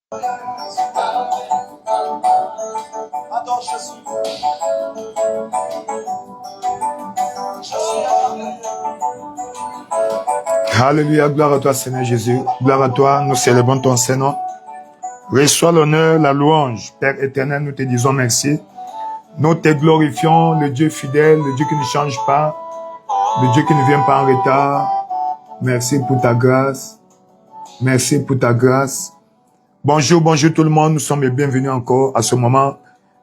Adore Jésus. Alléluia, gloire à toi Seigneur Jésus, gloire à toi, nous célébrons ton Saint-Nom. Reçois l'honneur, la louange, Père éternel, nous te disons merci. Nous te glorifions, le Dieu fidèle, le Dieu qui ne change pas, le Dieu qui ne vient pas en retard. Merci pour ta grâce, merci pour ta grâce. Bonjour, bonjour tout le monde, nous sommes les bienvenus encore à ce moment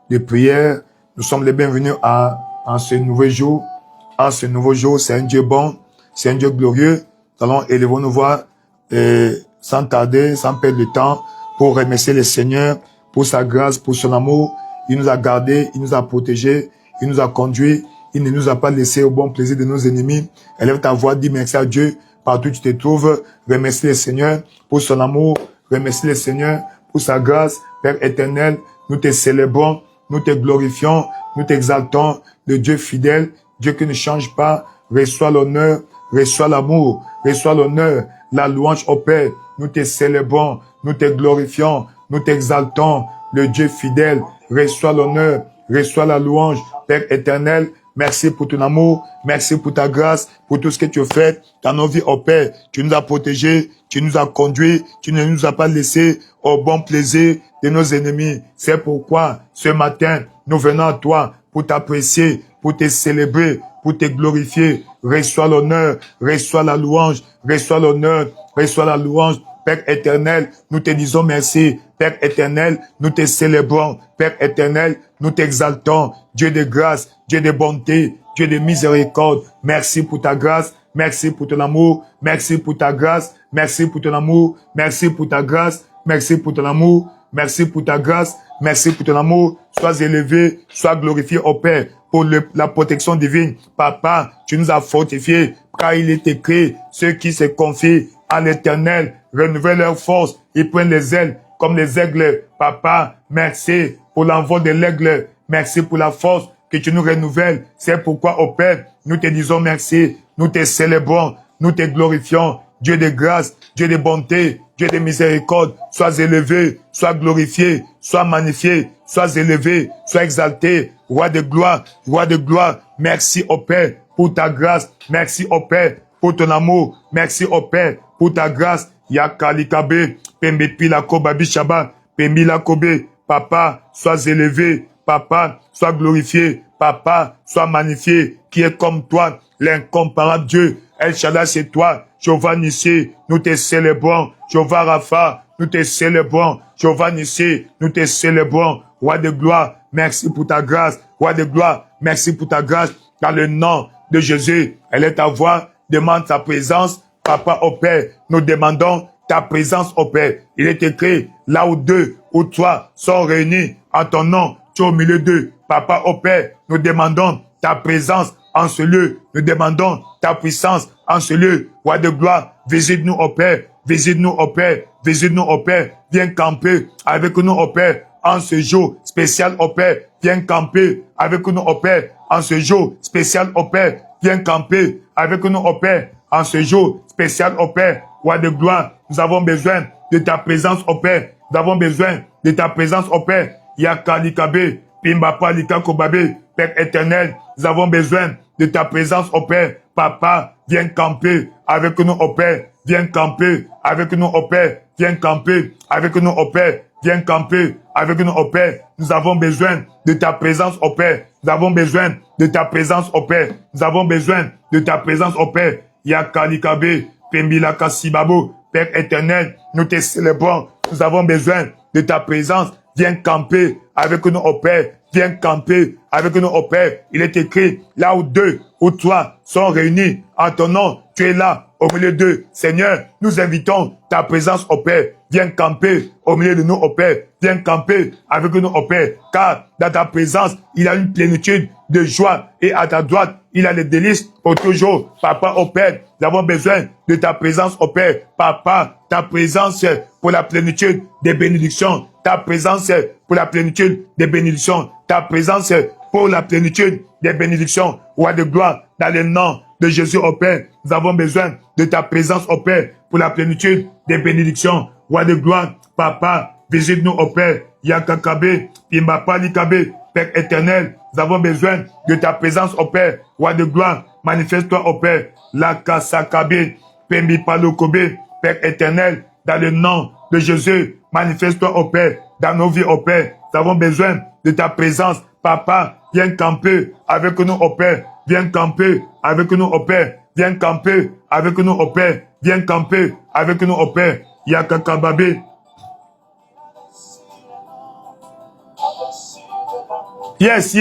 de prière. Nous sommes les bienvenus en ce nouveau jour. En ce nouveau jour, c'est un Dieu bon, c'est un Dieu glorieux. Nous allons élever nos voix sans tarder, sans perdre de temps, pour remercier le Seigneur pour sa grâce, pour son amour. Il nous a gardés, il nous a protégés, il nous a conduits, il ne nous a pas laissés au bon plaisir de nos ennemis. Élève ta voix, dis merci à Dieu partout où tu te trouves. Remercie le Seigneur pour son amour, remercie le Seigneur pour sa grâce. Père éternel, nous te célébrons, nous te glorifions, nous t'exaltons, le Dieu fidèle, Dieu qui ne change pas. Reçois l'honneur, reçois l'amour, reçois l'honneur, la louange au Père. Nous te célébrons, nous te glorifions, nous t'exaltons, le Dieu fidèle. Reçois l'honneur, reçois la louange, Père éternel. Merci pour ton amour, merci pour ta grâce, pour tout ce que tu as fait dans nos vies, au Père. Tu nous as protégés, tu nous as conduits, tu ne nous as pas laissés au bon plaisir de nos ennemis. C'est pourquoi, ce matin, nous venons à toi pour t'apprécier, pour te célébrer, pour te glorifier. Reçois l'honneur, reçois la louange, reçois l'honneur, reçois la louange. Père éternel, nous te disons merci. Père éternel, nous te célébrons. Père éternel, nous t'exaltons. Dieu de grâce, Dieu de bonté, Dieu de miséricorde. Merci pour ta grâce, merci pour ton amour, merci pour ta grâce, merci pour ton amour, merci pour ta grâce, merci pour ton amour, merci pour ta grâce, merci pour ton amour. Sois élevé, sois glorifié au Père pour la protection divine. Papa, tu nous as fortifiés, car il est écrit, ceux qui se confient à l'Éternel renouvellent leur force, ils prennent les ailes comme les aigles. Papa, merci pour l'envol de l'aigle, merci pour la force que tu nous renouvelles. C'est pourquoi, au Père, nous te disons merci, nous te célébrons, nous te glorifions. Dieu de grâce, Dieu de bonté, Dieu de miséricorde, sois élevé, sois glorifié, sois magnifié, sois élevé, sois exalté, roi de gloire, merci au Père pour ta grâce, merci au Père pour ton amour, merci au Père pour ta grâce. Yakalikabe, Pembepi la Kobabi Shaba, Pembi la Kobe, Papa, sois élevé, Papa, sois glorifié, Papa, sois magnifié, qui est comme toi, l'incomparable Dieu. El Shaddai, c'est toi, Jéhovah Nissi, nous te célébrons, Jéhovah Rapha, nous te célébrons, Jéhovah Nissi, nous te célébrons, roi de gloire, merci pour ta grâce, roi de gloire, merci pour ta grâce, dans le nom de Jésus. Elle est ta voix, demande ta présence, Papa au Père, nous demandons ta présence au Père. Il est écrit, là où deux ou trois sont réunis en ton nom, tu es au milieu d'eux. Papa au Père, nous demandons ta présence en ce lieu. Nous demandons ta puissance en ce lieu. Roi de gloire, visite-nous au Père, visite-nous au Père, visite-nous au Père. Viens camper avec nous au Père en ce jour spécial au Père. Viens camper avec nous au Père en ce jour spécial au Père. Viens camper avec nous au Père en ce jour spécial au Père. Roi de gloire, nous avons besoin de ta présence au Père. Nous avons besoin de ta présence au Père. Yakalikabe, Pimbapa Likakobabe, Père éternel, nous avons besoin de ta présence au Père. Papa, viens camper avec nous au Père. Viens camper avec nous au Père. Viens camper avec nous au Père. Viens camper avec nous au Père. Nous avons besoin de ta présence au Père. Nous avons besoin de ta présence au Père. Nous avons besoin de ta présence au Père. Yakalikabe, Pembilaka Sibabo, Père éternel, nous te célébrons. Nous avons besoin de ta présence. Viens camper avec nous au Père. Viens camper avec nous au Père. Il est écrit, là où deux ou trois sont réunis en ton nom, tu es là au milieu d'eux. Seigneur, nous invitons ta présence au Père. Viens camper au milieu de nous au Père. Viens camper avec nous au Père. Car dans ta présence, il y a une plénitude de joie. Et à ta droite, il y a les délices pour toujours. Papa au Père, nous avons besoin de ta présence au Père. Papa, ta présence pour la plénitude des bénédictions. Ta présence pour la plénitude des bénédictions. Ta présence pour la plénitude des bénédictions. Roi de gloire, dans le nom de Jésus au Père, nous avons besoin de ta présence au Père pour la plénitude des bénédictions. Roi de gloire, Papa, visite-nous, ô Père. Yakakabe, Pimbapali Kabe, Père éternel, nous avons besoin de ta présence, ô Père. Roi de gloire, manifeste-toi, ô Père. Lakasakabe, Pembipalo Kobe, Père éternel, dans le nom de Jésus, manifeste-toi, ô Père, dans nos vies, ô Père. Nous avons besoin de ta présence. Papa, viens camper avec nous, ô Père. Viens camper avec nous, ô Père. Viens camper avec nous, ô Père. Viens camper avec nous, ô Père. Yakakababe. Yes.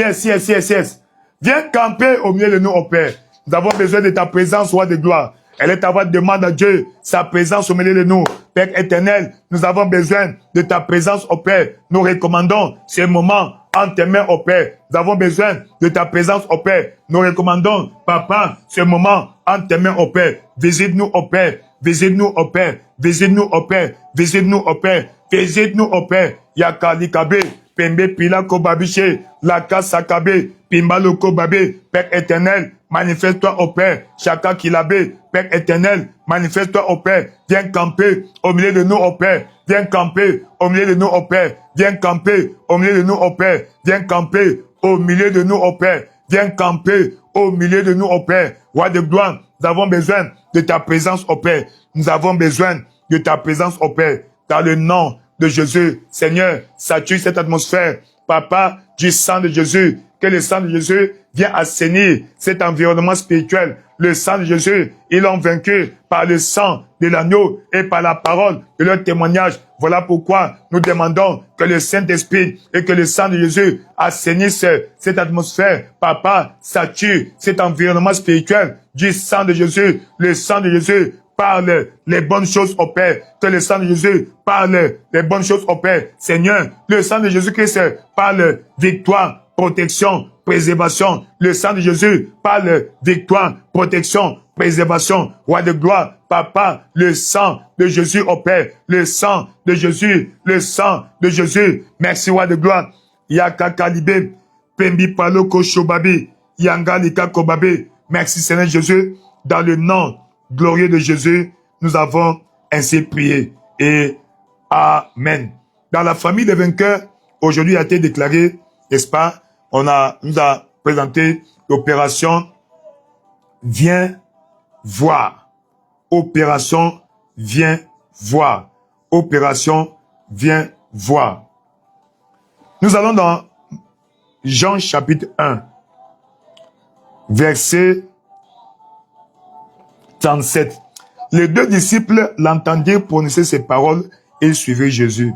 Viens camper au milieu de nous, ô Père. Nous avons besoin de ta présence, roi de gloire. Elle est ta voix, demande à Dieu sa présence au milieu de nous. Père éternel, nous avons besoin de ta présence, ô Père. Nous recommandons ces moments en tes mains, ô Père. Nous avons besoin de ta présence, ô Père. Nous recommandons, Papa, ce moment en tes mains, ô Père. Visite-nous, ô Père. Visite-nous, ô Père. Visite-nous, ô Père. Visite-nous, ô Père. Visite-nous, ô Père. Yakalikabe, Pembe Pilako Babiche, Laka Sakabe, Pimbaloko Babe, Père éternel, manifeste-toi au Père, Chaka Kilabe, Père éternel, manifeste-toi au Père, viens camper au milieu de nous au Père, viens camper au milieu de nous au Père, viens camper au milieu de nous au Père, viens camper au milieu de nous au Père, viens camper au milieu de nous au Père, roi de gloire, nous avons besoin de ta présence au Père, nous avons besoin de ta présence au Père, dans le nom de Jésus, Seigneur, sature cette atmosphère, Papa, du sang de Jésus, que le sang de Jésus vienne assainir cet environnement spirituel. Le sang de Jésus, ils l'ont vaincu par le sang de l'agneau et par la parole de leur témoignage. Voilà pourquoi nous demandons que le Saint-Esprit et que le sang de Jésus assainisse cette atmosphère. Papa, sature cet environnement spirituel du sang de Jésus. Le sang de Jésus parle les bonnes choses au Père. Que le sang de Jésus parle les bonnes choses au Père. Seigneur, le sang de Jésus-Christ parle victoire, protection, préservation. Le sang de Jésus parle victoire, protection, préservation. Roi de gloire, Papa, le sang de Jésus au Père. Le sang de Jésus, le sang de Jésus. Merci, Roi de gloire. Yakakalibe, Pembi Palo Koshobabi, Yangalika Kobabe. Merci, Seigneur Jésus. Dans le nom glorieux de Jésus, nous avons ainsi prié. Et Amen. Dans la famille des vainqueurs, aujourd'hui a été déclaré, n'est-ce pas, nous a présenté l'opération Viens voir. Opération Viens voir. Opération Viens voir. Nous allons dans Jean chapitre 1, verset 37. Les deux disciples l'entendirent prononcer ces paroles et ils suivaient Jésus.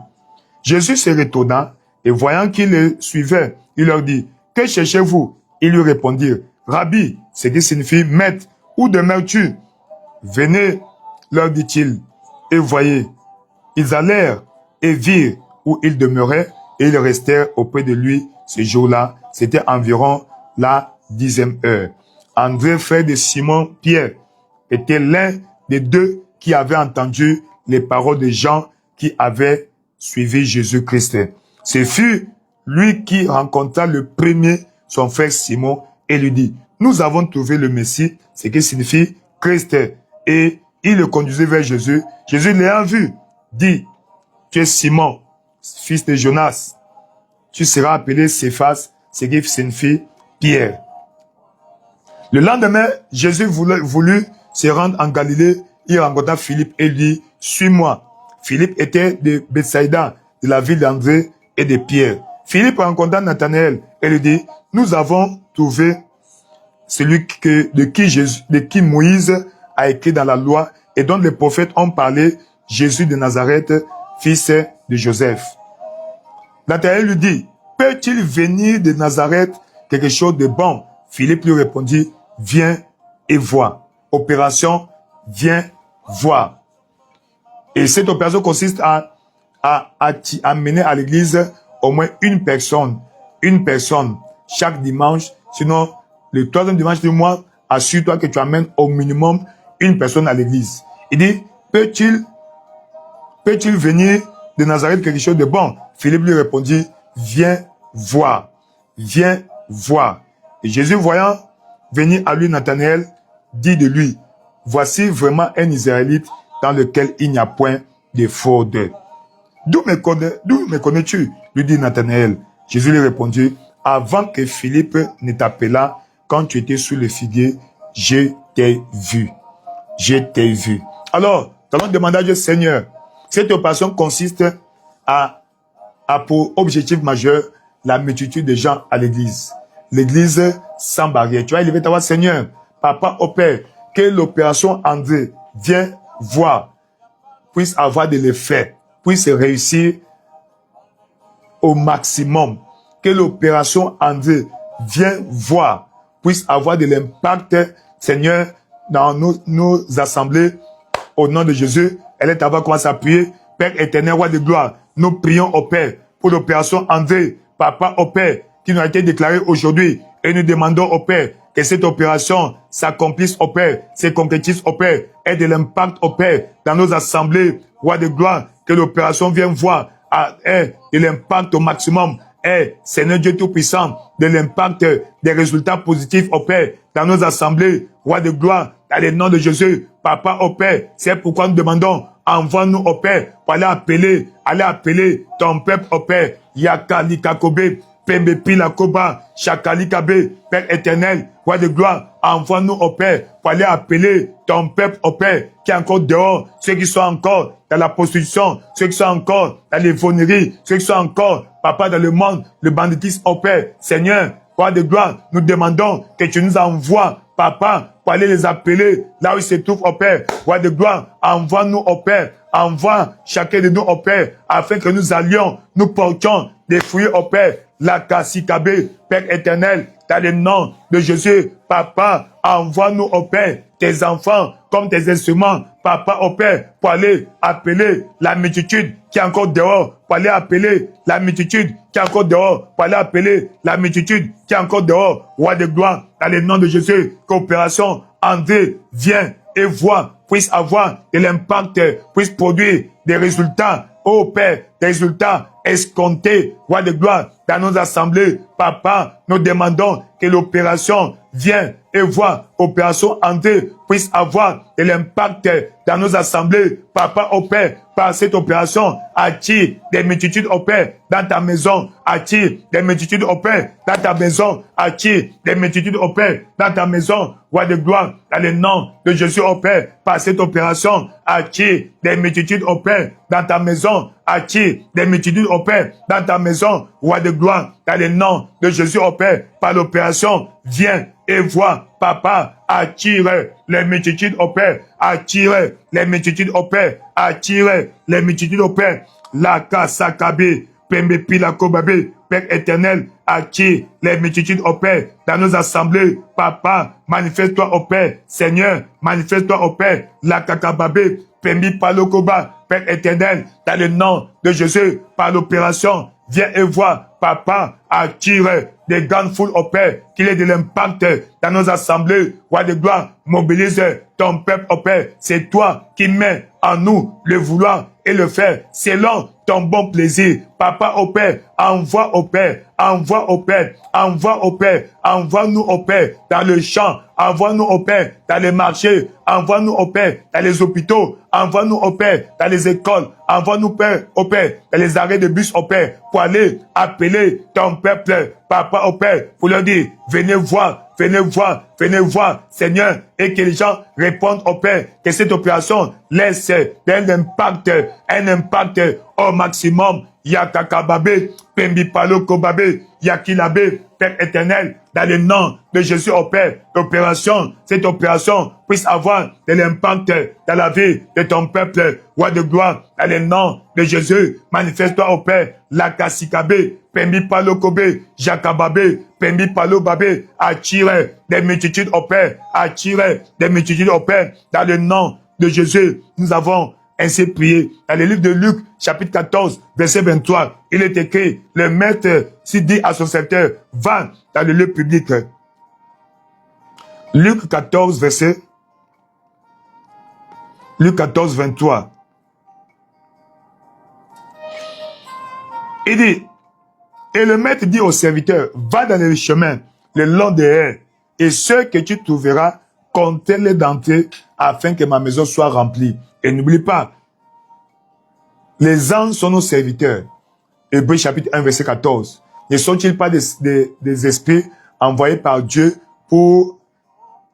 Jésus se retourna et voyant qu'ils le suivaient, il leur dit, « Que cherchez-vous » Ils lui répondirent, « Rabbi, ce qui signifie maître, où demeures-tu » ? « Venez, leur dit-il, et voyez. Ils allèrent et virent où il demeurait et ils restèrent auprès de lui ce jour-là. C'était environ la 10e heure. André, frère de Simon Pierre, était l'un des deux qui avait entendu les paroles de Jean qui avait suivi Jésus-Christ. Ce fut lui qui rencontra le premier son frère Simon et lui dit, « Nous avons trouvé le Messie, ce qui signifie Christ. » Et il le conduisait vers Jésus. Jésus l'ayant vu, dit, « Tu es Simon, fils de Jonas. Tu seras appelé Céphas, ce qui signifie Pierre. » Le lendemain, Jésus voulut se rendre en Galilée. Il rencontra Philippe et lui dit, « Suis-moi. » Philippe était de Bethsaïda, de la ville d'André et de Pierre. Philippe rencontra Nathanaël et lui dit, « Nous avons trouvé celui de qui Moïse a écrit dans la loi et dont les prophètes ont parlé, Jésus de Nazareth, fils de Joseph. » Nathanaël lui dit, « Peut-il venir de Nazareth quelque chose de bon ?» Philippe lui répondit, « Viens et vois. » Opération, viens voir. Et cette opération consiste à amener à l'église au moins une personne, chaque dimanche. Sinon, le 3e dimanche du mois, assure-toi que tu amènes au minimum une personne à l'église. Il dit, peut-il venir de Nazareth quelque chose de bon? Philippe lui répondit, viens voir, viens voir. Et Jésus, voyant venir à lui Nathanaël, dit de lui, voici vraiment un Israélite dans lequel il n'y a point de fraude. D'où me connais-tu? Lui dit Nathanaël. Jésus lui répondit, avant que Philippe ne t'appelât, quand tu étais sous le figuier, je t'ai vu. Je t'ai vu. Alors, nous allons demander à Dieu, Seigneur, cette opération consiste à pour objectif majeur la multitude de gens à l'église. L'église sans barrière. Tu vas élever ta voix, Seigneur, Papa, au Père, que l'opération André vienne voir, puisse avoir de l'effet, puisse réussir au maximum. Que l'opération André vienne voir, puisse avoir de l'impact, Seigneur, dans nos assemblées. Au nom de Jésus, elle est avant qu'on s'appuyer. Père éternel, roi de gloire, nous prions au Père pour l'opération André, Papa au Père, qui nous a été déclarée aujourd'hui. Et nous demandons au Père que cette opération s'accomplisse au Père, se concrétise au Père, ait de l'impact au Père dans nos assemblées. Roi de gloire, que l'opération vienne voir, ait de l'impact au maximum. Seigneur Dieu Tout-Puissant, de l'impact, des résultats positifs au Père dans nos assemblées. Roi de gloire, dans le nom de Jésus, Papa au Père, c'est pourquoi nous demandons, envoie-nous au Père pour aller appeler ton peuple au Père. Yakali Kakobe, Pembe Pila Koba, Shakali Kabe, Père éternel, roi de gloire, envoie-nous au Père pour aller appeler ton peuple au Père qui est encore dehors, ceux qui sont encore dans la prostitution, ceux qui sont encore dans les vonneries, ceux qui sont encore, Papa, dans le monde, le banditisme au Père. Seigneur, roi de gloire, nous demandons que tu nous envoies, Papa, pour aller les appeler là où ils se trouvent au Père. Roi de gloire, envoie-nous au Père. Envoie chacun de nous au Père, afin que nous allions, nous portions des fruits au Père. La Kassikabe, Père éternel, dans le nom de Jésus, Papa, envoie-nous au Père, tes enfants comme tes instruments, Papa au Père, pour aller appeler la multitude qui est encore dehors, pour aller appeler la multitude qui est encore dehors, pour aller appeler la multitude qui est encore dehors. Roi de gloire, dans le nom de Jésus, coopération, André, viens et vois, puisse avoir de l'impact, puisse produire des résultats, ô Père, des résultats escomptés, roi de gloire, dans nos assemblées. Papa, nous demandons que l'opération vienne et voit, opération André, puisse avoir de l'impact dans nos assemblées. Papa, au Père, par cette opération, attire des multitudes au Père dans ta maison, attire des multitudes au Père dans ta maison, attire des multitudes au Père dans ta maison, roi de gloire, dans le nom de Jésus au Père, par cette opération, attire des multitudes au Père dans ta maison, attire des multitudes au Père dans ta maison, roi de gloire, dans le nom de Jésus au Père, par l'opération, viens et vois, Papa, attire les multitudes au Père, attire les multitudes au Père, attire les multitudes au Père, la Kasakabe, Pembe Pila Kobabe, Père éternel, attire les multitudes au Père dans nos assemblées. Papa, manifeste-toi au Père. Seigneur, manifeste-toi au Père. La Kakababe, Pembe Palokoba, Père éternel, dans le nom de Jésus, par l'opération, viens et vois, Papa, attire des grandes foules au Père, qu'il ait de l'impact dans nos assemblées. Roi de gloire, mobilise ton peuple au Père. C'est toi qui mets en nous le vouloir et le faire selon ton bon plaisir. Papa au Père, envoie au Père, envoie au Père, envoie au Père, envoie-nous au Père dans le champ, envoie-nous au Père dans les marchés, envoie-nous au Père dans les hôpitaux, envoie-nous au Père dans les écoles, envoie-nous au Père dans les arrêts de bus au Père, pour aller appeler ton peuple, Papa au Père, pour leur dire, venez voir, venez voir, venez voir, Seigneur, et que les gens répondent au Père, que cette opération laisse un impact au maximum. Yakakababe, Pembi Palo Kobabe, Yakilabe, Père éternel, dans le nom de Jésus au Père, cette opération puisse avoir de l'impact dans la vie de ton peuple, roi de gloire, dans le nom de Jésus, manifeste-toi au Père, Lakasikabe, Pembi Palo Kobe, Jakababe, Pembi Palo Babe, attire des multitudes au Père, attire des multitudes au Père, dans le nom de Jésus, nous avons ainsi prié. Dans le livre de Luc, chapitre 14, verset 23, il est écrit, le maître s'y dit à son serviteur, va dans le lieu public. Luc 14, 23. Il dit, et le maître dit au serviteur, va dans le chemin, le long des haies, et ceux que tu trouveras, comptez-les d'entrée, afin que ma maison soit remplie. Et n'oublie pas, Les anges sont nos serviteurs. Hébreux chapitre 1, verset 14. Ne sont-ils pas des esprits envoyés par Dieu pour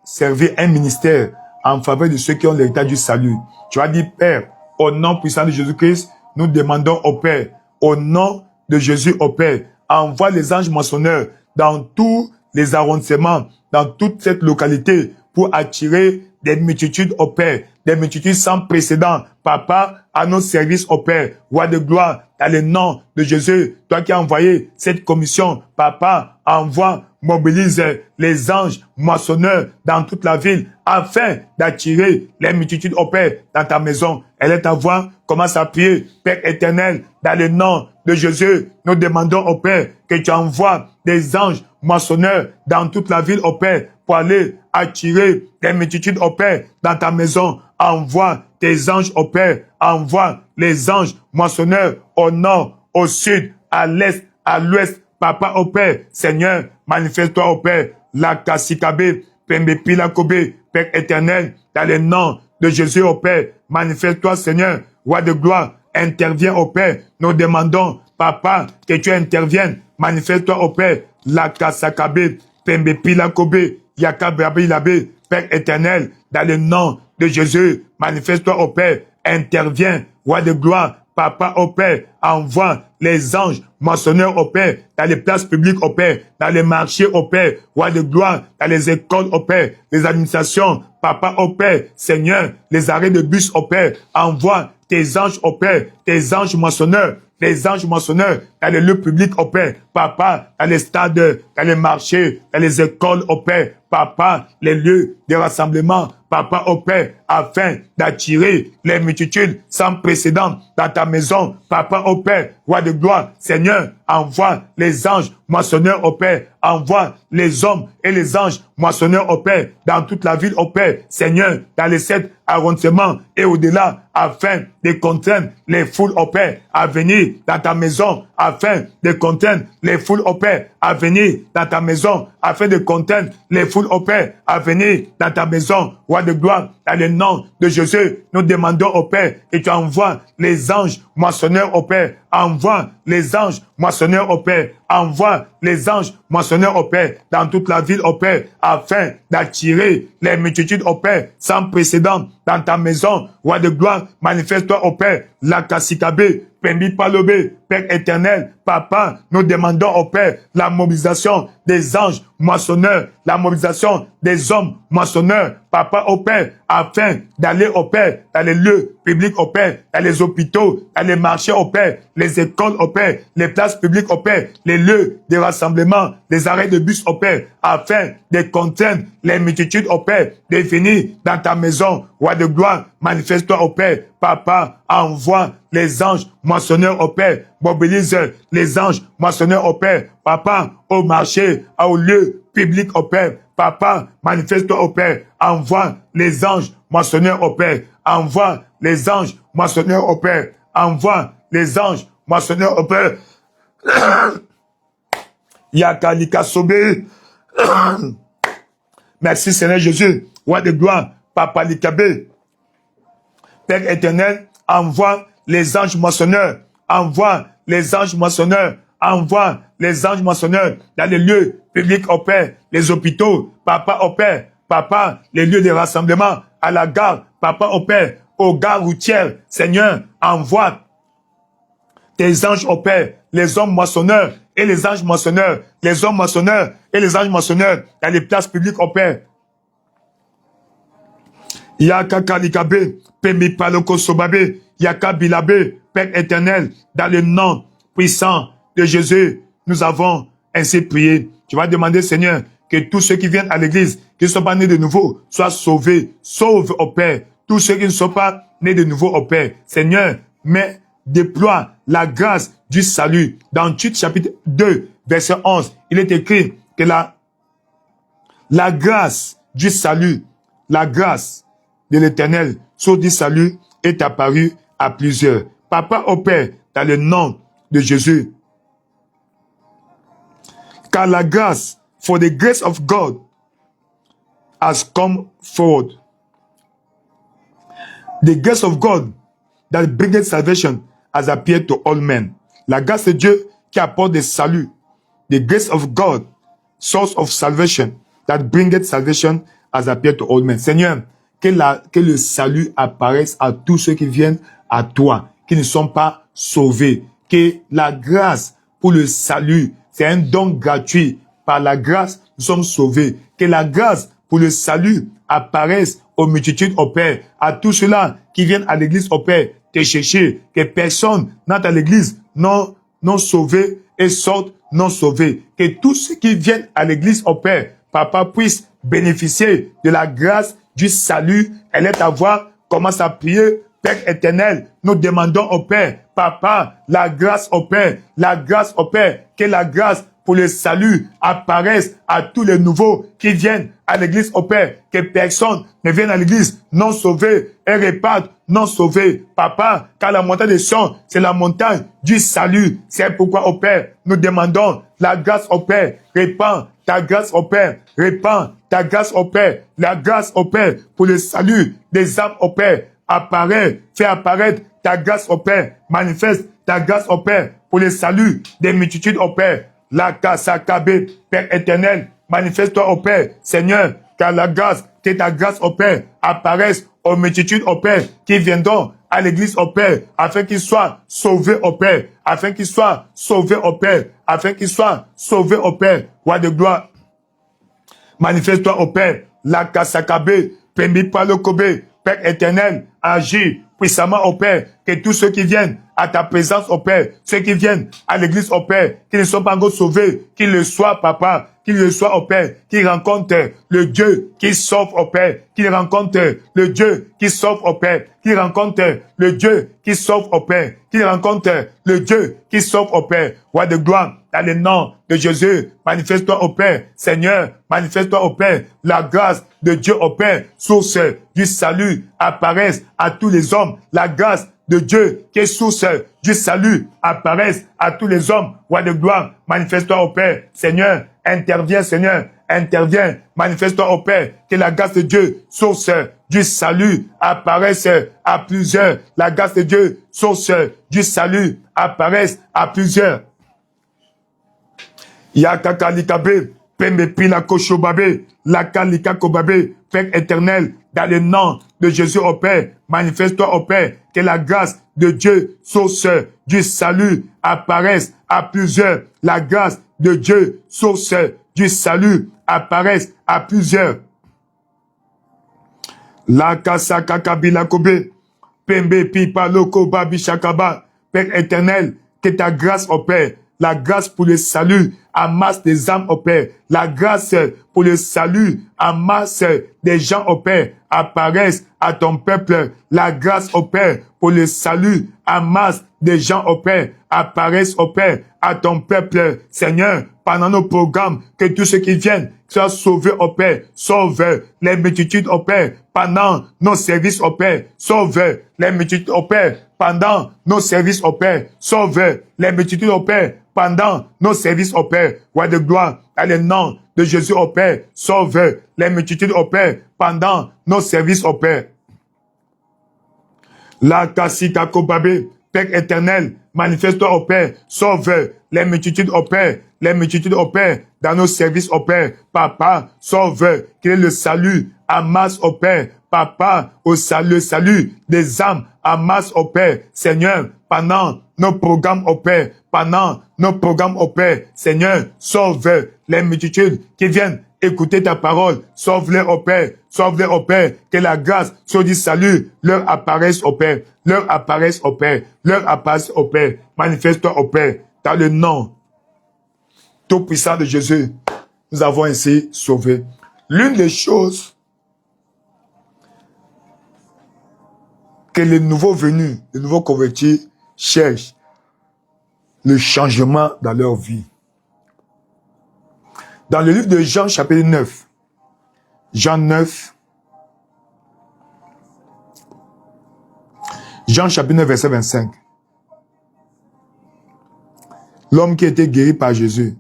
servir un ministère en faveur de ceux qui ont l'héritage du salut? Tu vas dire, Père, au nom puissant de Jésus-Christ, nous demandons au Père, au nom de Jésus au Père, envoie les anges moissonneurs dans tous les arrondissements, dans toute cette localité, pour attirer des multitudes au Père, des multitudes sans précédent, Papa, à nos services au Père, roi de gloire, dans le nom de Jésus, toi qui as envoyé cette commission, Papa, envoie, mobilise les anges moissonneurs dans toute la ville, afin d'attirer les multitudes au Père dans ta maison. Elle est ta voix, commence à prier, Père éternel, dans le nom de Jésus, nous demandons au Père que tu envoies des anges moissonneurs dans toute la ville au Père, pour aller attirer les multitudes au Père dans ta maison. Envoie tes anges au Père, envoie les anges moissonneurs au nord, au sud, à l'est, à l'ouest. Papa au Père, Seigneur, manifeste-toi au Père, la Kassikabe, Pembe Pilakobe, Père éternel, dans le nom de Jésus au Père, manifeste-toi Seigneur, roi de gloire, interviens au Père. Nous demandons, Papa, que tu interviennes, manifeste-toi au Père, la Kassakabe, Pembe Pilakobe, Yakababilabe, Père éternel, dans le nom de Jésus, manifeste-toi au Père, interviens, roi de gloire, Papa au Père, envoie les anges moissonneurs au Père, dans les places publiques au Père, dans les marchés au Père, roi de gloire, dans les écoles au Père, les administrations, Papa au Père, Seigneur, les arrêts de bus au Père, envoie tes anges au Père, tes anges moissonneurs, les anges moissonneurs dans les lieux publics au Père, Papa, dans les stades, dans les marchés, dans les écoles au Père, Papa, les lieux de rassemblement, Papa au Père, afin d'attirer les multitudes sans précédent dans ta maison, Papa au Père, roi de gloire, Seigneur, envoie les anges moissonneurs au Père, envoie les hommes et les anges moissonneurs au Père, dans toute la ville au Père, Seigneur, dans les 7 arrondissements et au-delà, afin de contraindre les foules au Père à venir dans ta maison, afin de contraindre les foules au Père à venir dans ta maison, afin de contraindre les foules au Père à venir dans ta maison, roi de gloire, dans le nom de Jésus, nous demandons au Père que tu envoies les anges moissonneurs au Père, envoie les anges moissonneurs au Père, envoie les anges moissonneurs au Père, dans toute la ville au Père, afin d'attirer les multitudes au Père, sans précédent, dans ta maison, roi de gloire, manifeste-toi au Père, la Kassikabe, Pembi Palobe, Père éternel, Papa, nous demandons au Père la mobilisation des anges moissonneurs, la mobilisation des hommes moissonneurs, Papa au Père, afin d'aller au Père, dans les lieux publics au Père, dans les hôpitaux, dans les marchés au Père, les écoles au Père, les places publiques au Père, les lieux de rassemblement, les arrêts de bus au Père, afin de contraindre les multitudes au Père, de venir dans ta maison, roi de gloire, manifeste-toi au Père, Papa, envoie les anges moissonneurs au Père, mobilise les anges moissonneurs au Père, Papa, au marché, au lieu public au Père, Papa, manifeste-toi au Père, envoie les anges moissonneurs au Père, envoie les anges moissonneurs au Père, envoie les anges moissonneurs au Père. Yakalika Sobe. Merci Seigneur Jésus, roi de gloire, Papa Likabe. Père éternel, envoie les anges moissonneurs, envoie les anges moissonneurs, envoie les anges moissonneurs dans les lieux publics au Père, les hôpitaux, Papa au Père, Papa, les lieux de rassemblement, à la gare, Papa au Père, aux gares routières, Seigneur, envoie tes anges au Père, les hommes moissonneurs et les anges moissonneurs, les hommes moissonneurs et les anges moissonneurs dans les places publiques au Père. Yakakalikabe, Pemi Paloko Sobabe, Yakabilabe, Père éternel, dans le nom puissant de Jésus, nous avons ainsi prié. Tu vas demander, Seigneur, que tous ceux qui viennent à l'église, qui ne sont pas nés de nouveau, soient sauvés. Sauve au Père. Tous ceux qui ne sont pas nés de nouveau au Père. Seigneur, mais déploie la grâce du salut. Dans Tite chapitre 2, verset 11, il est écrit que la grâce du salut, la grâce de l'Éternel, source du salut, est apparue à plusieurs. Papa au Père, dans le nom de Jésus. Car la grâce, for the grace of God, has come forward. The grace of God that bringeth salvation has appeared to all men. La grâce de Dieu qui apporte des saluts. The grace of God, source of salvation, that bringeth salvation, has appeared to all men. Seigneur, que le salut apparaisse à tous ceux qui viennent à toi, qui ne sont pas sauvés. Que la grâce pour le salut, c'est un don gratuit. Par la grâce, nous sommes sauvés. Que la grâce pour le salut apparaisse aux multitudes, au Père, à tous ceux-là qui viennent à l'église, au Père, te chercher. Que personne n'entre à l'église non sauvé et sorte non sauvés. Que tous ceux qui viennent à l'église, au Père, Papa, puissent bénéficier de la grâce du salut. Elle est à voir, commence à prier. Père éternel, nous demandons au Père, Papa, la grâce au Père, la grâce au Père, que la grâce pour le salut apparaisse à tous les nouveaux qui viennent à l'église au Père, que personne ne vienne à l'église non sauvé et reparte non sauvé. Papa, car la montagne des Sion, c'est la montagne du salut. C'est pourquoi au Père, nous demandons la grâce au Père. Répands ta grâce au Père. Répands ta grâce au Père. La grâce au Père pour le salut des âmes au Père. Apparaît, fais apparaître ta grâce au Père. Manifeste ta grâce au Père pour le salut des multitudes au Père. La Kasakabe, Père éternel, manifeste-toi au Père, Seigneur, car la grâce, que ta grâce au Père apparaisse aux multitudes au Père qui viendront à l'église au Père, afin qu'ils soient sauvés au Père, afin qu'ils soient sauvés au Père, afin qu'ils soient sauvés au Père. Roi de gloire, manifeste-toi au Père, la Kasakabe, Pembi Palokobe, Père éternel, agis puissamment au Père, que tous ceux qui viennent à ta présence au Père, ceux qui viennent à l'église au Père, qui ne sont pas encore sauvés, qu'ils le soient, Papa, qu'ils le soient au Père, qu'ils rencontrent le Dieu qui sauve au Père, qu'ils rencontrent le Dieu qui sauve au Père, qu'ils rencontrent le Dieu qui sauve au Père, qu'ils rencontrent le Dieu qui sauve au Père. Roi de gloire, dans le nom de Jésus, manifeste-toi au Père, Seigneur, manifeste-toi au Père, la grâce de Dieu au Père, source du salut, apparaisse à tous les hommes, la grâce de Dieu qui est source du salut apparaisse à tous les hommes. Roi de gloire, manifeste-toi au Père. Seigneur, interviens, Seigneur, interviens, manifeste-toi au Père. Que la grâce de Dieu, source du salut, apparaisse à plusieurs. La grâce de Dieu, source du salut, apparaisse à plusieurs. Yakakalikabe, Pembe Pila Koshobabe, Lakalika Kobabe, Père éternel, dans le nom de Jésus au Père, manifeste-toi au Père, que la grâce de Dieu, source du salut, apparaisse à plusieurs. La grâce de Dieu, source du salut, apparaisse à plusieurs. La Kasakakabila Kobe, Pembe Pipa Loko Babi Shakaba, Père éternel, que ta grâce au Père, la grâce pour le salut, amasse des âmes au Père. La grâce pour le salut, amasse des gens au Père, apparaissent à ton peuple. La grâce au Père pour le salut, amasse des gens au Père, apparaissent au Père, à ton peuple. Seigneur, pendant nos programmes, que tous ceux qui viennent soient sauvés au Père, sauve les multitudes au Père, pendant nos services au Père, sauve les multitudes au Père, pendant nos services au Père, sauve les multitudes au Père, pendant nos services au Père. Roi de gloire, dans le nom de Jésus au Père, sauve les multitudes au Père, pendant nos services au Père. La Kasika Kobabe, Père éternel, manifeste-toi au Père, sauve les multitudes au Père, les multitudes au Père, dans nos services au Père. Papa, sauve, qu'il y ait le salut, amasse au Père. Papa, au salut, salut des âmes, amasse au Père. Seigneur, pendant nos programmes au Père, pendant nos programmes au Père, Seigneur, sauve les multitudes qui viennent écouter ta parole, sauve-les au Père, sauve-les au Père, que la grâce sur du salut leur apparaisse au Père, leur apparaisse au Père, leur apparaisse au Père, manifeste-toi au Père, dans le nom tout puissant de Jésus, nous avons ainsi sauvé. L'une des choses que les nouveaux venus, les nouveaux convertis cherchent, le changement dans leur vie. Dans le livre de Jean, chapitre 9, Jean 9, Jean chapitre 9, verset 25. L'homme qui a été guéri par Jésus.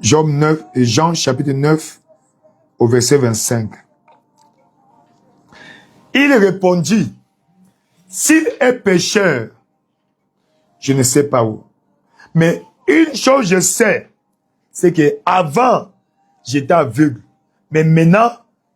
Jean 9 et Jean chapitre 9 au verset 25. Il répondit, S'il est pécheur, je ne sais pas où. Mais une chose je sais, c'est que avant j'étais aveugle. Mais maintenant,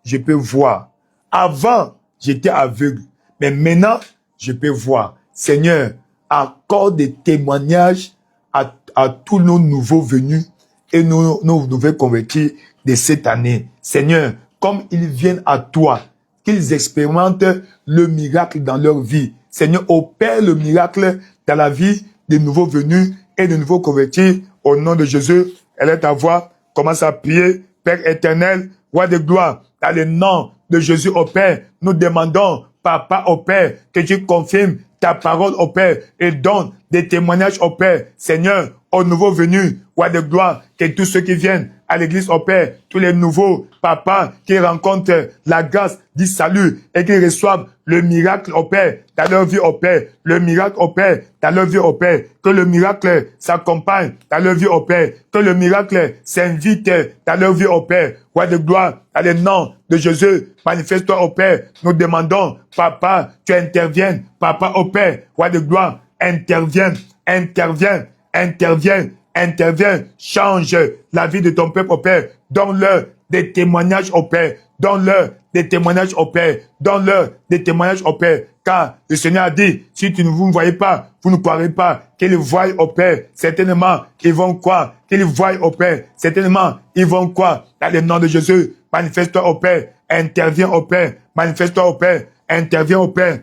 je peux voir. Avant, j'étais aveugle. Mais maintenant, je peux voir. Seigneur, accorde des témoignages à tous nos nouveaux venus et nos nouvelles convertis de cette année. Seigneur, comme ils viennent à toi, qu'ils expérimentent le miracle dans leur vie. Seigneur, opère le miracle dans la vie des nouveaux venus et des nouveaux convertis. Au nom de Jésus, elle est ta voix. Commence à prier. Père éternel, Roi de gloire, dans le nom de Jésus au Père, nous demandons, Papa au Père, que tu confirmes ta parole au Père et donne des témoignages au Père. Seigneur, aux nouveaux venus, Roi de gloire, que tous ceux qui viennent à l'église au Père, tous les nouveaux, Papa, qui rencontrent la grâce du salut et qui reçoivent le miracle au Père, dans leur vie au Père, le miracle au Père, dans leur vie au Père, que le miracle s'accompagne dans leur vie au Père, que le miracle s'invite dans leur vie au Père. Roi de gloire, dans le nom de Jésus, manifeste-toi au Père. Nous demandons, Papa, tu interviennes, Papa au Père, Roi de gloire, interviens, interviens, interviens, interviens, change la vie de ton peuple au Père, donne-leur des témoignages au Père, donne-leur des témoignages au Père, donne-leur des témoignages au Père, car le Seigneur a dit, si vous ne voyez pas, vous ne croirez pas, qu'ils voient au Père, certainement, ils vont croire, qu'ils voient au Père, certainement, ils vont croire, dans le nom de Jésus, manifeste-toi au Père, interviens au Père, manifeste-toi au Père, interviens au Père.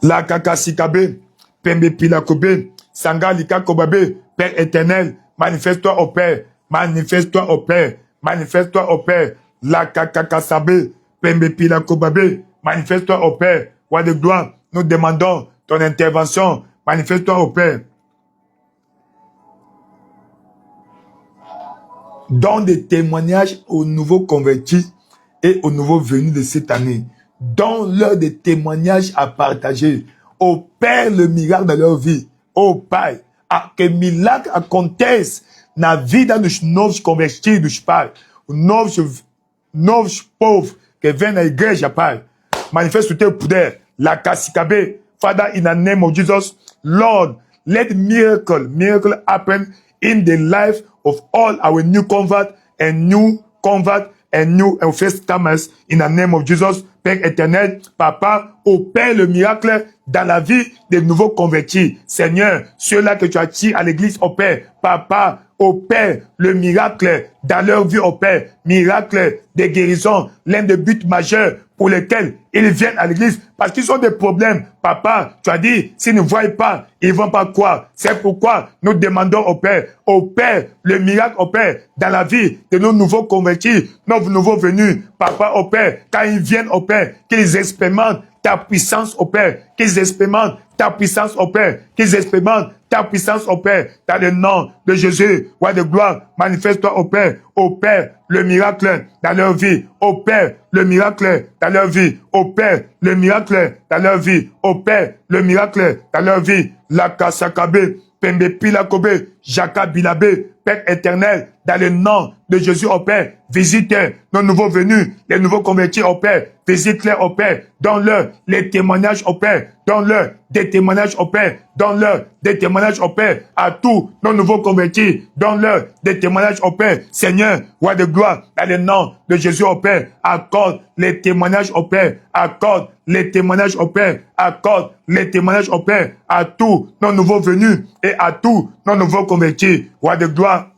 La kakasikabe, pembe pilakobe, sanga lika kobabe, Père éternel, manifeste-toi au Père, manifeste-toi au Père, manifeste-toi au Père, la kakakasabe, pembe pilakobabe, manifeste-toi au Père, Roi de gloire, nous demandons ton intervention, manifeste-toi au Père. Donne des témoignages aux nouveaux convertis et aux nouveaux venus de cette année. Donne-leur des témoignages à partager. Opère le miracle dans leur vie. Oh Pai, que miracle acontece na vida dos novos convertidos, Pai. Novos povos que vêm na igreja, Pai. Manifeste o teu poder. La kasikabe. Father, in the name of Jesus, Lord, let miracle happen in the life of all our new convert and new first timers in the name of Jesus. Père éternel, Papa, opère le miracle dans la vie des nouveaux convertis. Seigneur, ceux-là que tu as tirés à l'église, au Père, Papa, opère le miracle dans leur vie, au Père, miracle de guérison, l'un des buts majeurs pour lesquels ils viennent à l'église, parce qu'ils ont des problèmes. Papa, tu as dit, s'ils ne voient pas, ils ne vont pas croire. C'est pourquoi nous demandons au Père, le miracle au Père, dans la vie de nos nouveaux convertis, nos nouveaux venus. Papa, au Père, quand ils viennent au Père, qu'ils expérimentent ta puissance au Père, qu'ils expérimentent ta puissance au Père, qu'ils expérimentent ta puissance au Père, dans le nom de Jésus, Roi de gloire, manifeste-toi au Père, le miracle dans leur vie, au Père, le miracle dans leur vie, au Père, le miracle dans leur vie, au Père, le miracle dans leur vie, la kasakabe, pembe pilakobe, jaka bilabe, Père éternel, dans le nom de Jésus au Père, visite nos nouveaux venus, les nouveaux convertis au Père, visite-les au Père, donne-leur les témoignages au Père, donne-leur des témoignages au Père, donne-leur des témoignages au Père, à tous nos nouveaux convertis, donne-leur des témoignages au Père, Seigneur, Roi de gloire, dans le nom de Jésus au Père, accorde les témoignages au Père, accorde les témoignages au Père, accorde les témoignages au Père, à tous nos nouveaux venus et à tous nos nouveaux convertis, Roi de gloire.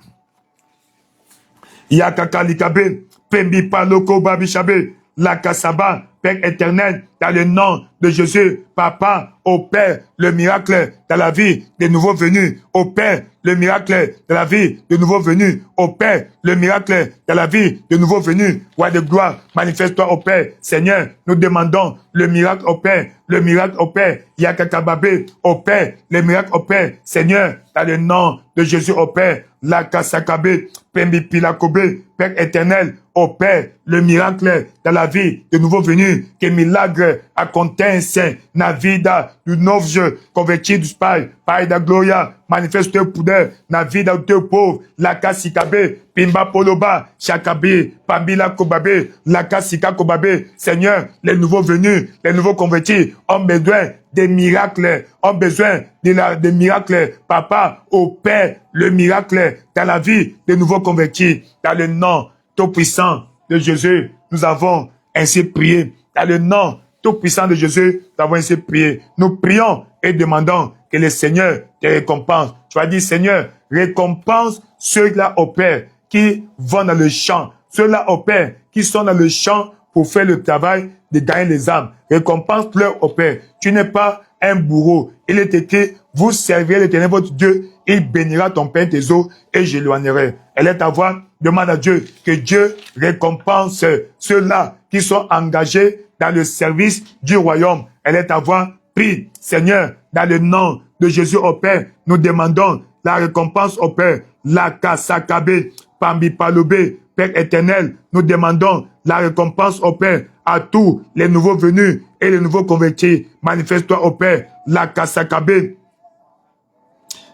Yakakalikabe, Pembi Paloko Babishabe, la Kasaba, Père éternel, dans le nom de Jésus, Papa, opère le miracle dans la vie des nouveaux venus, opère le miracle dans la vie des nouveaux venus, opère le miracle dans la vie des nouveaux venus, Roi de gloire, manifeste-toi au Père, Seigneur, nous demandons le miracle au Père, le miracle au Père, Yakakababe, au Père, le miracle au Père, Seigneur, dans le nom de Jésus au Père, la Kasakabe, Pembi Pilakobe, Père éternel, au Père, le miracle dans la vie de nouveaux venus, que milagre à compter pensa na vida do novos convertidos, Pai. Pai da glória, manifeste o teu poder na vida do teu povo. Lakasikabe, Pimba Poloba, Chakabe, Pambila Kobabe, Lakasika Kobabe. Seigneur, les nouveaux venus, les nouveaux convertis ont besoin des miracles, ont besoin des miracles. Papa, opère le miracle dans la vie des nouveaux convertis. Dans le nom tout-puissant de Jésus, nous avons ainsi prié. Dans le nom tout-puissant de Jésus, nous avons ainsi prié. Nous prions et demandons que le Seigneur te récompense. Tu vas dire, Seigneur, récompense ceux-là au Père qui vont dans le champ, ceux-là au Père qui sont dans le champ pour faire le travail de gagner les âmes. Récompense-leur au Père. Tu n'es pas un bourreau. Il est écrit, vous servirez l'Éternel votre Dieu, il bénira ton pain, tes eaux, et je l'éloignerai. Elle est ta voix, demande à Dieu que Dieu récompense ceux-là qui sont engagés dans le service du royaume. Elle est ta voix, prie, Seigneur, dans le nom de Jésus au Père, nous demandons la récompense au Père. La Kasakabe, Pambi Palobe, Père éternel, nous demandons la récompense au Père à tous les nouveaux venus et les nouveaux convertis. Manifeste-toi au Père. La Kasakabe,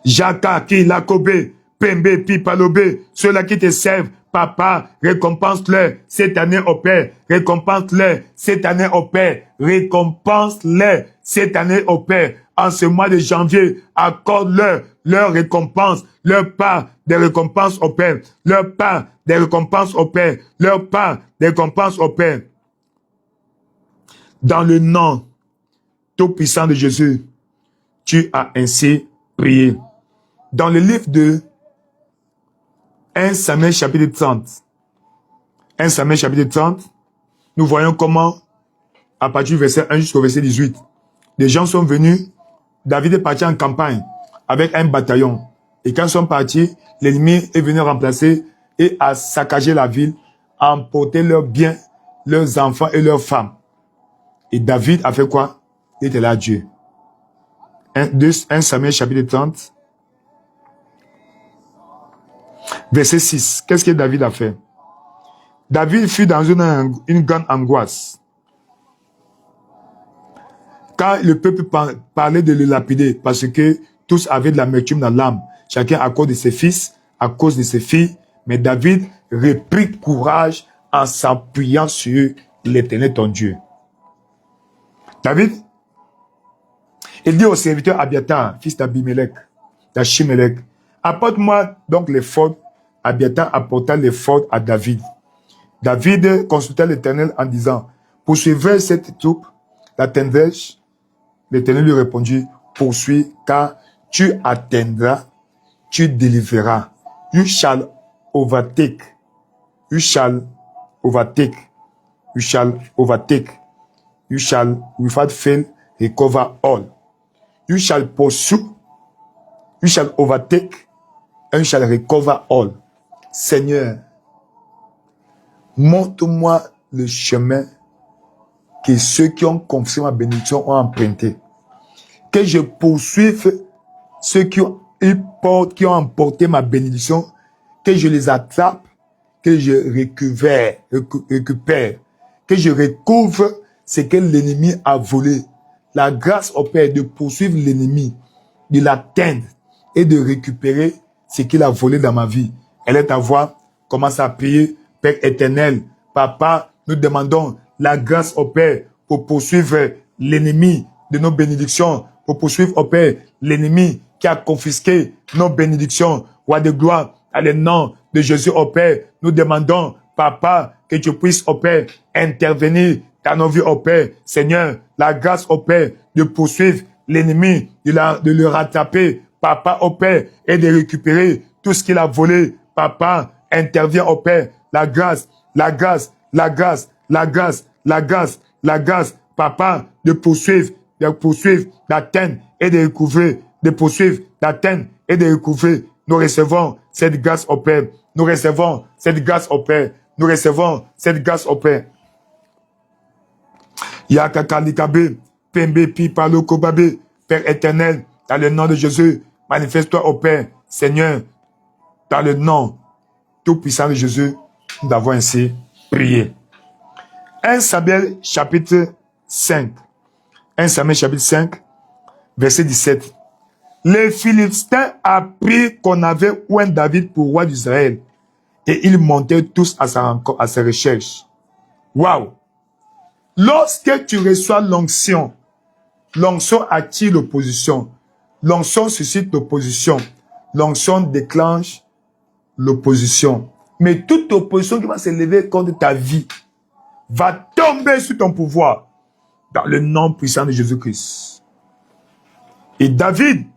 Jaka ki Lakobe, Pembe Pipalobe, ceux-là qui te servent, Papa, récompense-les cette année au Père. Récompense-les cette année au Père. Récompense-les cette année au Père. En ce mois de janvier, accorde-leur leur récompense, leur part des récompenses au Père. Leur part des récompenses au Père. Leur part des récompenses au Père. Dans le nom tout-puissant de Jésus, tu as ainsi prié. Dans le livre de 1 Samuel chapitre 30, 1 Samuel chapitre 30, nous voyons comment, à partir du verset 1 jusqu'au verset 18, les gens sont venus, David est parti en campagne avec un bataillon. Et quand ils sont partis, l'ennemi est venu remplacer et a saccagé la ville, a emporté leurs biens, leurs enfants et leurs femmes. Et David a fait quoi? Il était là, Dieu. 1 Samuel chapitre 30, verset 6. Qu'est-ce que David a fait? David fut dans une grande angoisse. Quand le peuple parlait de le lapider, parce que tous avaient de l'amertume dans l'âme, chacun à cause de ses fils, à cause de ses filles, mais David reprit courage en s'appuyant sur l'Éternel ton Dieu. David, il dit au serviteur Abiathar, fils d'Abimelech, d'Achimelech, apporte-moi donc l'éphod. Abiathar apporta l'éphod à David. David consulta l'Éternel en disant, poursuivez cette troupe, l'atteindrai-je? L'Éternel lui répondit, poursuis, car tu atteindras, tu délivreras. You shall overtake. You shall overtake. You shall overtake. You shall, without fail, recover all. You shall pursue. You shall overtake. And you shall recover all. Seigneur, montre-moi le chemin que ceux qui ont confié ma bénédiction ont emprunté. Que je poursuive ceux qui ont emporté ma bénédiction, que je les attrape, que je récupère, que je recouvre ce que l'ennemi a volé. La grâce au Père de poursuivre l'ennemi, de l'atteindre et de récupérer ce qu'il a volé dans ma vie. Elle est ta voix, commence à prier, Père éternel, Papa, nous demandons la grâce au Père pour poursuivre l'ennemi de nos bénédictions, pour poursuivre au Père l'ennemi qui a confisqué nos bénédictions. Roi de gloire, à le nom de Jésus au Père, nous demandons, Papa, que tu puisses au Père intervenir dans nos vies au Père. Seigneur, la grâce au Père de poursuivre l'ennemi, de le rattraper, Papa au Père, et de récupérer tout ce qu'il a volé. Papa, intervient au Père. La grâce, la grâce, la grâce, la grâce, la grâce, la grâce, Papa, de poursuivre, d'atteindre et de recouvrer, de poursuivre, d'atteindre et de recouvrer. Nous recevons cette grâce au Père. Nous recevons cette grâce au Père. Nous recevons cette grâce au Père. Yakakalikabe, Pembe Pi Palo Kobabe, Père éternel, dans le nom de Jésus, manifeste-toi au Père. Seigneur, dans le nom tout-puissant de Jésus, nous avons ainsi prié. 1 Samuel chapitre 5. 1 Samuel chapitre 5, verset 17. Les Philistins apprirent qu'on avait oint David pour roi d'Israël. Et ils montèrent tous à sa recherche. Waouh! Lorsque tu reçois l'onction attire l'opposition. L'onction suscite l'opposition. L'onction déclenche l'opposition. Mais toute opposition qui va se lever contre ta vie va tomber sous ton pouvoir dans le nom puissant de Jésus-Christ. Et David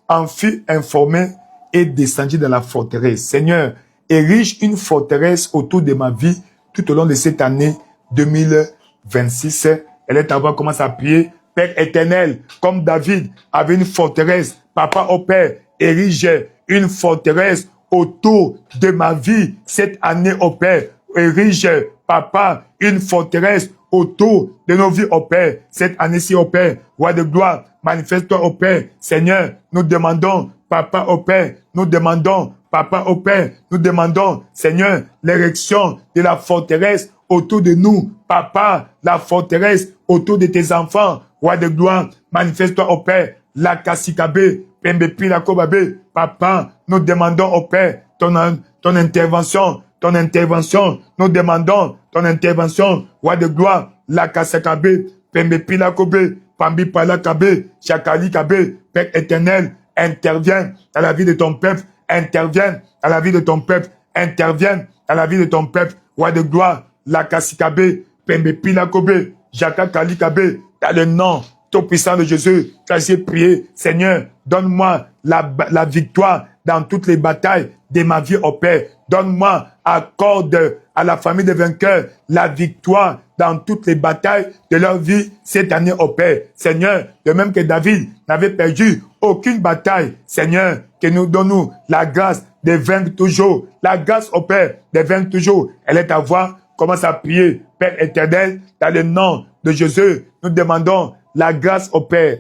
en fut informé et descendit dans la forteresse. Seigneur, érige une forteresse autour de ma vie tout au long de cette année 2026. Elle est à voir comment ça prier. Père éternel, comme David avait une forteresse, Papa au Père, érige une forteresse autour de ma vie cette année au Père. Érige, Papa, une forteresse autour de nos vies au Père. Cette année-ci au Père, roi de gloire, manifeste-toi au Père. Seigneur, nous demandons, Papa au Père, nous demandons, Papa au Père, nous demandons, Seigneur, l'érection de la forteresse autour de nous. Papa, la forteresse autour de tes enfants. Roi de gloire, manifeste-toi au Père. La Kassikabe, Pembepi la Kobabe. Papa, nous demandons au Père ton intervention, ton intervention. Nous demandons ton intervention. Roi de gloire, la Kassikabe, Pembepi la Kobe, Pambi Pala Kabe, Chakali Kabe. Père éternel, interviens dans la vie de ton peuple. Interviens dans la vie de ton peuple. Interviens dans la vie de ton peuple. Roi de gloire, la Kassikabe, Pembepi la Kobe, Chakali Kabe. Dans le nom tout puissant de Jésus, quand j'ai prié, Seigneur, donne-moi la victoire dans toutes les batailles de ma vie au Père. Donne-moi, accorde à la famille des vainqueurs la victoire dans toutes les batailles de leur vie cette année au Père. Seigneur, de même que David n'avait perdu aucune bataille, Seigneur, que nous donnons la grâce de vaincre toujours. La grâce au Père de vaincre toujours. Elle est à voir. Commence à prier, Père éternel, dans le nom de Jésus. Nous demandons la grâce au Père.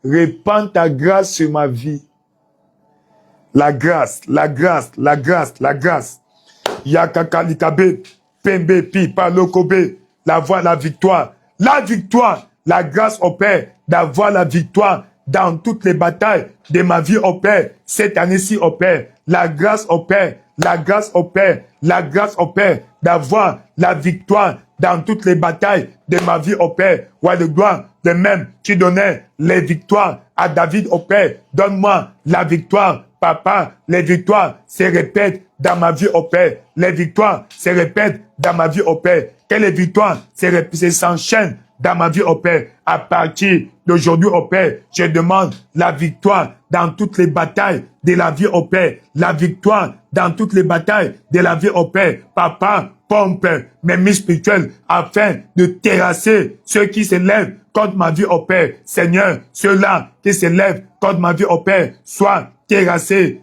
Répands ta grâce sur ma vie. La grâce, la grâce, la grâce, la grâce. Yakakalikabe, Pembe, Pi, Palokobe, la voie, la victoire. La victoire, la grâce au Père, d'avoir la victoire dans toutes les batailles de ma vie au Père. Cette année-ci au Père. La grâce au Père, la grâce au Père, la grâce au Père, d'avoir la victoire dans toutes les batailles de ma vie au Père. Roi de gloire, de même, tu donnais les victoires à David au Père. Donne-moi la victoire, Papa. Les victoires se répètent dans ma vie au Père. Les victoires se répètent dans ma vie au Père. Que les victoires s'enchaînent dans ma vie au Père. À partir d'aujourd'hui au Père, je demande la victoire dans toutes les batailles de la vie au Père. La victoire dans toutes les batailles de la vie au Père. Papa, pompe mes mains spirituelles afin de terrasser ceux qui se lèvent contre ma vie au Père. Seigneur, ceux-là qui se lèvent contre ma vie au Père, soient terrassés,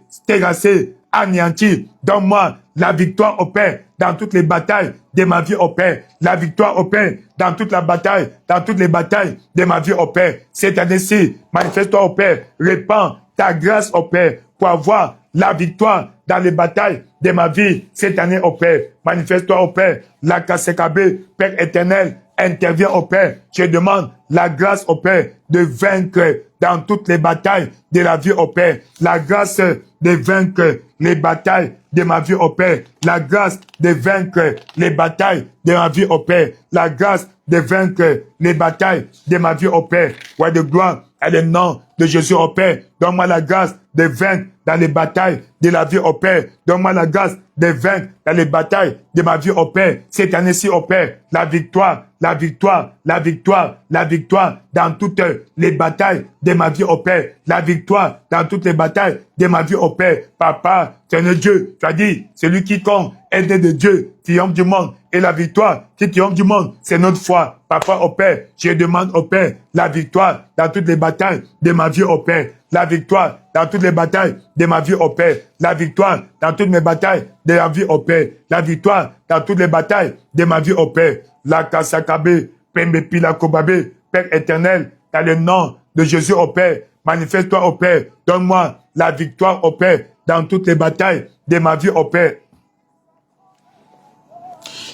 anéantis. Donne-moi la victoire au Père dans toutes les batailles de ma vie au Père. La victoire au Père dans toute la bataille, dans toutes les batailles de ma vie au Père. Cette année-ci, manifeste-toi au Père. Répands ta grâce au Père pour avoir la victoire dans les batailles de ma vie cette année au Père. Manifeste-toi au Père. La Kassekabe, Père éternel, intervient au Père. Je demande la grâce au Père de vaincre dans toutes les batailles de la vie au Père. La grâce de vaincre les batailles de ma vie au Père. La grâce de vaincre les batailles de ma vie au Père. La grâce de vaincre les batailles de ma vie au Père. Roi de gloire, à le nom de Jésus au Père. Donne-moi la grâce de vaincre dans les batailles de la vie au Père. Donne-moi la grâce de vaincre dans les batailles de ma vie au Père. Cette année-ci au Père, la victoire, la victoire, la victoire, la victoire dans toutes les batailles de ma vie au Père. La victoire dans toutes les batailles de ma vie au Père. Papa, Seigneur Dieu, tu as dit, celui qui compte est né de Dieu, triomphe du monde. Et la victoire qui triomphe du monde, c'est notre foi. Papa au Père, je demande au Père la victoire dans toutes les batailles de ma vie au Père. La victoire dans toutes les batailles de ma vie au Père. La victoire dans toutes mes batailles de la vie au Père. La victoire dans toutes les batailles de ma vie au Père. La Kassakabe, Pembe Pila Kobabe, Père éternel, dans le nom de Jésus au Père. Manifeste-toi au Père. Donne-moi la victoire au Père dans toutes les batailles de ma vie au Père.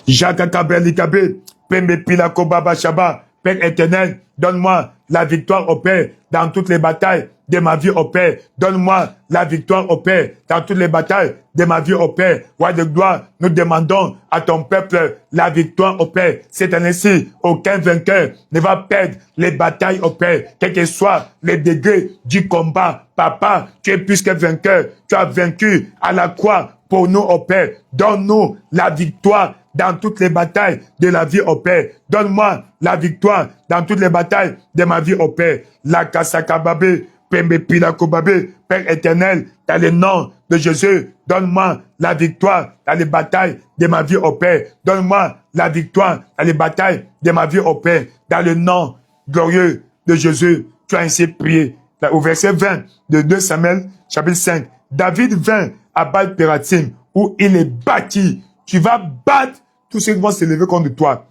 Jacques Kabelikabe, Pembe Pila Kobaba Shaba, Père éternel, donne-moi la victoire au Père dans toutes les batailles de ma vie au Père. Donne-moi la victoire au Père dans toutes les batailles de ma vie au Père. Roi de gloire, nous demandons à ton peuple la victoire au Père. Cette année-ci, aucun vainqueur ne va perdre les batailles au Père, quel que soit les degrés du combat. Papa, tu es plus que vainqueur. Tu as vaincu à la croix pour nous au Père. Donne-nous la victoire dans toutes les batailles de la vie au Père. Donne-moi la victoire dans toutes les batailles de ma vie au Père. La kasakababe, pembe pilakobabe, Père éternel, dans le nom de Jésus, donne-moi la victoire dans les batailles de ma vie au Père. Donne-moi la victoire dans les batailles de ma vie au Père. Dans le nom glorieux de Jésus, tu as ainsi prié. Au verset 20 de 2 Samuel, chapitre 5, David vint à Baal-Pératim, où il est bâti. Tu vas battre tous ceux qui vont s'élever contre toi.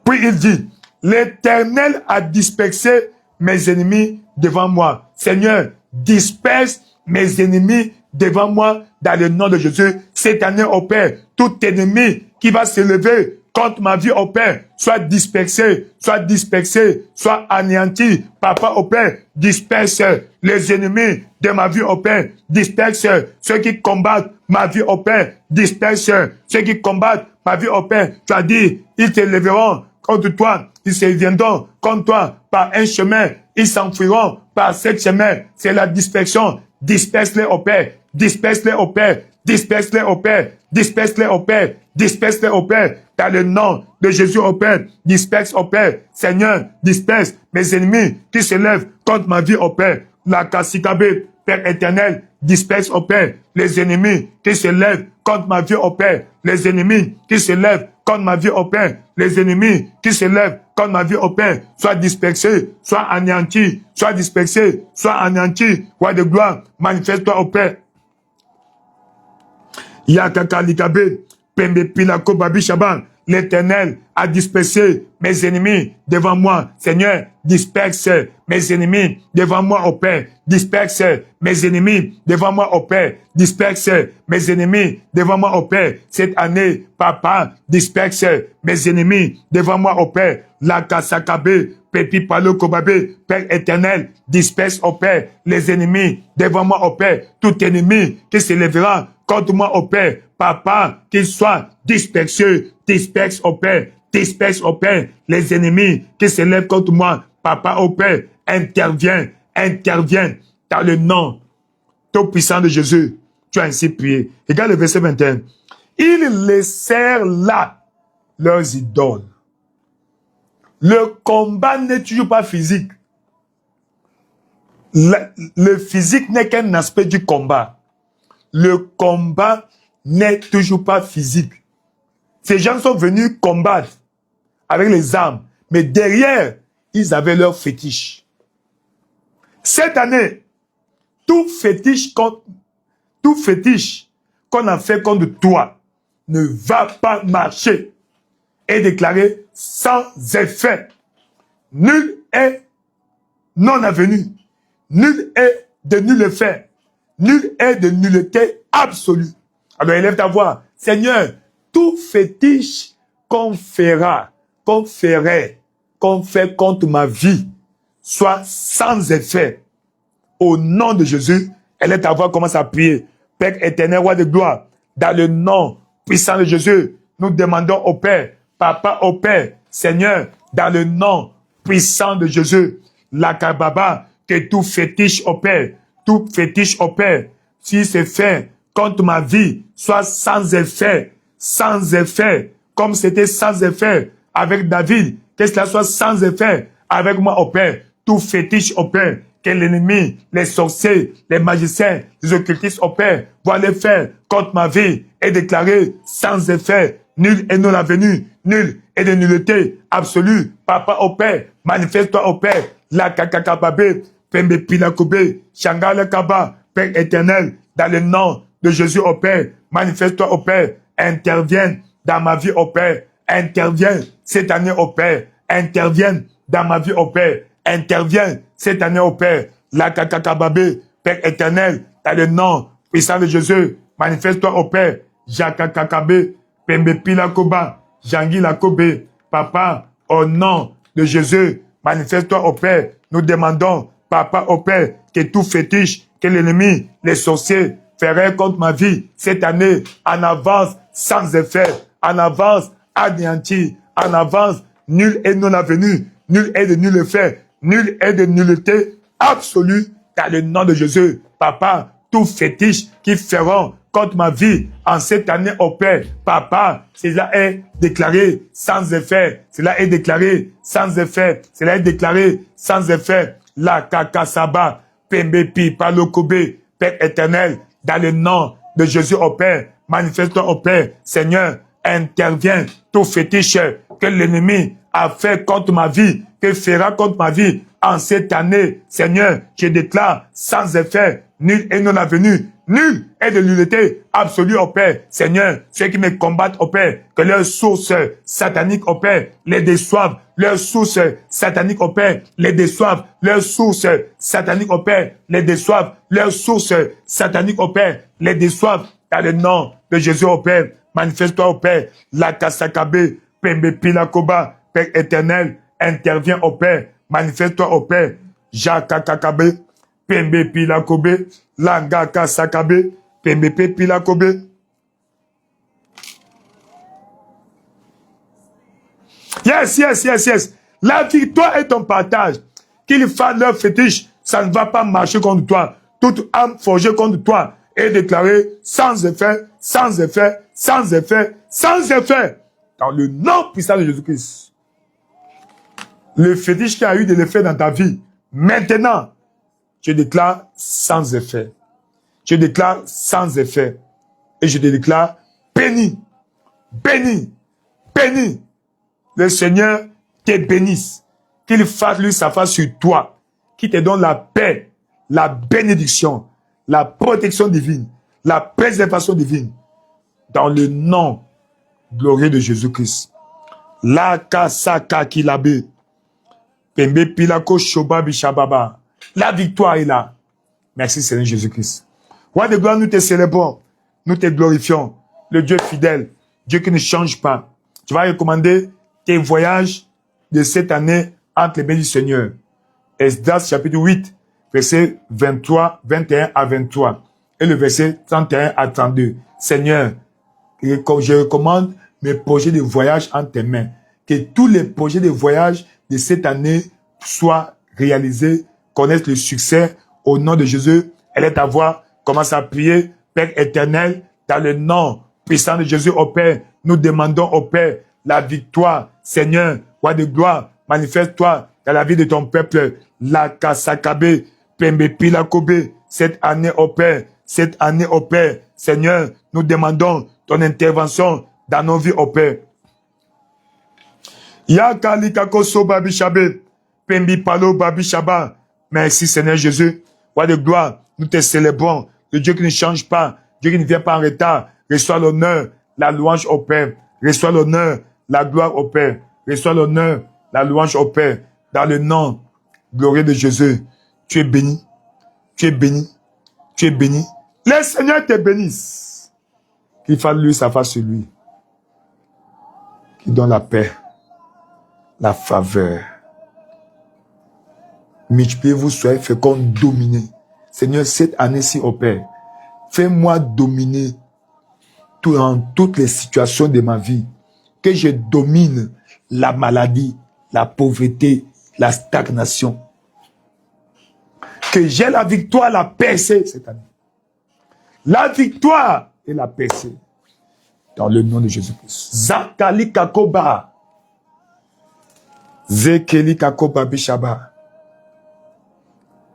Puis il dit, l'Éternel a dispersé mes ennemis devant moi. Seigneur, disperse mes ennemis devant moi dans le nom de Jésus. Cette année, au Père, tout ennemi qui va s'élever contre ma vie, au Père, soit dispersé, soit anéanti. Papa, au Père, disperse les ennemis de ma vie, au Père. Disperse ceux qui combattent ma vie, au Père. Disperse ceux qui combattent ma vie, au Père. Tu as dit, ils s'élèveront contre toi, ils se viendront contre toi par un chemin, ils s'enfuiront par sept chemins. C'est la dispersion. Disperse-les au Père. Disperse-les au Père. Disperse-les au Père. Disperse-les au Père. Disperse-les au Père. Dans le nom de Jésus au Père. Disperse au Père. Seigneur, disperse mes ennemis qui se lèvent contre ma vie au Père. La Kassikabe, Père éternel, disperse au Père les ennemis qui se lèvent contre ma vie au Père. Les ennemis qui se lèvent contre ma vie au Père. Les ennemis qui se lèvent contre ma vie au Père. Soit dispersés, soit anéantis. Soit dispersés, soit anéantis. Roi de gloire, manifeste-toi au Père. Yakakalikabe, Pembe Pilako Babi Shaban. L'Éternel a dispersé mes ennemis devant moi. Seigneur, disperse mes ennemis devant moi au Père. Disperse mes ennemis devant moi au Père. Disperse mes ennemis devant moi au Père. Cette année, Papa, disperse mes ennemis devant moi au Père. La Kasakabe, Pepi Palo Kobabe, Père éternel, disperse au Père les ennemis devant moi au Père. Tout ennemi qui s'élèvera contre moi au Père. Papa, qu'il soit dispersé, disperse au Père, disperse au Père les ennemis qui se lèvent contre moi. Papa au Père, interviens, interviens dans le nom tout puissant de Jésus. Tu as ainsi prié. Regarde le verset 21. Ils laissèrent là leurs idoles. Le combat n'est toujours pas physique. Le physique n'est qu'un aspect du combat. Le combat n'est toujours pas physique. Ces gens sont venus combattre avec les armes, mais derrière, ils avaient leur fétiche. Cette année, tout fétiche qu'on a fait contre toi ne va pas marcher et déclaré sans effet. Nul est non avenu. Nul est de nul effet. Nul est de nullité absolue. Alors élève ta voix. Seigneur, tout fétiche qu'on fera, qu'on ferait, qu'on fait contre ma vie, soit sans effet. Au nom de Jésus, élève ta voix, commence à prier. Père éternel, roi de gloire, dans le nom puissant de Jésus, nous demandons au Père, Papa au Père, Seigneur, dans le nom puissant de Jésus, la kababa, que tout fétiche au Père, si c'est fait contre ma vie, soit sans effet, comme c'était sans effet avec David, que cela soit sans effet avec moi au Père, tout fétiche au Père, que l'ennemi, les sorciers, les magiciens, les occultistes au Père, vont les faire contre ma vie et déclarer sans effet, nul est non avenu, nul est de nullité absolue. Papa au Père, manifeste-toi au Père, la kakakababe, pembe pilakobe, shangale kaba, Père éternel, dans le nom de Jésus au Père, manifeste-toi au Père, interviens dans ma vie au Père, interviens cette année au Père, interviens dans ma vie au Père, interviens cette année au Père, la kakakababe, Père éternel, dans le nom puissant de Jésus, manifeste-toi au Père, jakakakabe, pembe pilakoba, jangi lakobe, Papa, au nom de Jésus, manifeste-toi au Père. Nous demandons, Papa, au Père, que tout fétiche, que l'ennemi, les sorciers, feraient contre ma vie cette année, en avance, sans effet, en avance, anéanti, en avance, nul est non avenu, nul est de nul effet, nul est de nullité absolue, dans le nom de Jésus. Papa, tout fétiche qui feront contre ma vie en cette année au Père, Papa, cela est déclaré sans effet, cela est déclaré sans effet, cela est déclaré sans effet. La kakasaba, pembepi, palokobe, Père éternel, dans le nom de Jésus au Père, manifeste-toi au Père, Seigneur, interviens, tout fétiche que l'ennemi a fait contre ma vie, que fera contre ma vie en cette année, Seigneur, je déclare sans effet, nul est non avenu, nul est de nullité absolue au Père. Seigneur, ceux qui me combattent au Père, que leur source satanique au Père les déçoivent, leur source satanique au Père les déçoivent, leur source satanique au Père les déçoivent, leur source satanique au Père les déçoivent, dans le nom de Jésus au Père. Manifeste-toi au Père, la kasakabe, pembe pilakoba, Père éternel, interviens au Père, manifeste-toi au Père, jakakakabe, pembe pilakobe, langa kasakabe, pembe pilakobe. Yes. La victoire est ton partage. Qu'ils fassent leur fétiche, ça ne va pas marcher contre toi. Toute âme forgée contre toi est déclarée sans effet, sans effet, sans effet, sans effet. Dans le nom puissant de Jésus-Christ. Le fétiche qui a eu de l'effet dans ta vie, maintenant, je déclare sans effet. Je déclare sans effet. Et je te déclare béni, béni, béni. Le Seigneur te bénisse. Qu'il fasse lui sa face sur toi. Qu'il te donne la paix, la bénédiction, la protection divine, la préservation divine. Dans le nom glorieux de Jésus-Christ. La kasaka kilabe. Pembe pilako shoba bishababa. La victoire est là. Merci Seigneur Jésus-Christ. Roi de gloire, nous te célébrons. Nous te glorifions. Le Dieu fidèle. Dieu qui ne change pas. Tu vas recommander tes voyages de cette année entre les mains du Seigneur. Esdras chapitre 8, verset 23, 21 à 23. Et le verset 31 à 32. Seigneur, je recommande mes projets de voyage entre tes mains. Que tous les projets de voyage de cette année soient réalisés, connaissent le succès au nom de Jésus. Elle est ta voix. Commence à prier. Père éternel, dans le nom puissant de Jésus au Père, nous demandons au Père la victoire. Seigneur, roi de gloire, manifeste-toi dans la vie de ton peuple. La kasakabe, pembe pilakobe, cette année au Père, cette année au Père. Seigneur, nous demandons ton intervention dans nos vies au Père. Yakali kakoso babishabe, pembi palo babishaba. Merci Seigneur Jésus, roi de gloire, nous te célébrons. Le Dieu qui ne change pas, Dieu qui ne vient pas en retard. Reçois l'honneur, la louange au Père. Reçois l'honneur, la gloire au Père. Reçois l'honneur, la louange au Père. Dans le nom glorieux de Jésus, tu es béni. Tu es béni. Tu es béni. Le Seigneur te bénisse. Qu'il fasse lui sa face sur lui. Qu'il donne la paix, la faveur. Multipliez-vous, soyez féconds, dominez. Seigneur, cette année-ci au Père, fais-moi dominer dans toutes les situations de ma vie. Que je domine la maladie, la pauvreté, la stagnation. Que j'ai la victoire, la percée cette année. La victoire et la percée. Dans le nom de Jésus-Christ. Zakali Kakoba. Zekeli Kakoba Bishaba.